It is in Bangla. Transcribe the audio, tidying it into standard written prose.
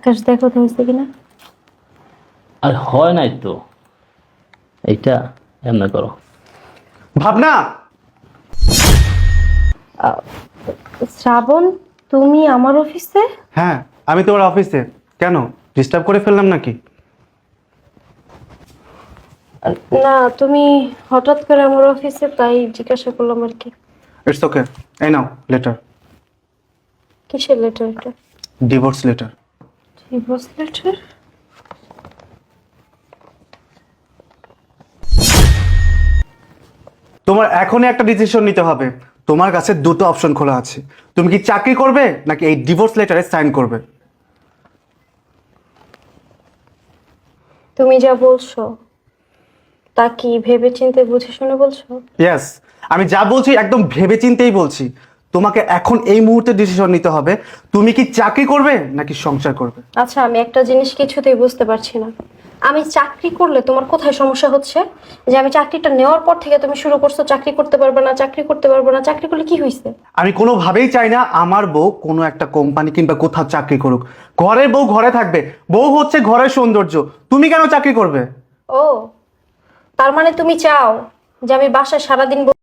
আকাশ দেখো তো হয়েছে কিনা। আর হয় নাই তো, এইটা এমনি করো। ভাবনা, শ্রাবণ, তুমি আমার অফিসে? হ্যাঁ আমি তোমার অফিসে। কেন, ডিস্টার্ব করে ফেললাম নাকি? না, তুমি হঠাৎ করে আমার অফিসে, তাই জিজ্ঞাসা করলাম আর কি। ইটস ওকে, এই নাও লেটার। কিসের লেটার এটা? Divorce letter. Divorce letter? তোমার এখনই একটা ডিসিশন নিতে হবে। তোমার কাছে দুটো অপশন খোলা আছে, তুমি কি চাকরি করবে নাকি এই ডিভোর্স লেটারে সাইন করবে? তুমি যা বলছো তা কি ভেবে চিন্তে বুঝে শুনে বলছো? ইয়েস, আমি যা বলছি একদম ভেবেচিন্তেই বলছি। তোমাকে এখন এই মুহূর্তে ডিসিশন নিতে হবে, তুমি কি চাকরি করবে নাকি সংসার করবে। আচ্ছা, আমি একটা জিনিস কিছুতেই বুঝতে পারছি না। আমি চাকরি করলে তোমার কোথায় সমস্যা হচ্ছে? যে আমি চাকরিটা নেওয়ার পর থেকে তুমি শুরু করছো চাকরি করতে পারবে না, চাকরি করতে পারবে না, চাকরি করলে কি হয়েছে? আমি কোনোভাবেই চাই না আমার বউ কোনো একটা কোম্পানি কিংবা কোথাও চাকরি করুক। ঘরের বউ ঘরে থাকবে, বউ হচ্ছে ঘরের সৌন্দর্য। তুমি কেন চাকরি করবে? ও, তার মানে তুমি চাও যে আমি বাসায় সারাদিন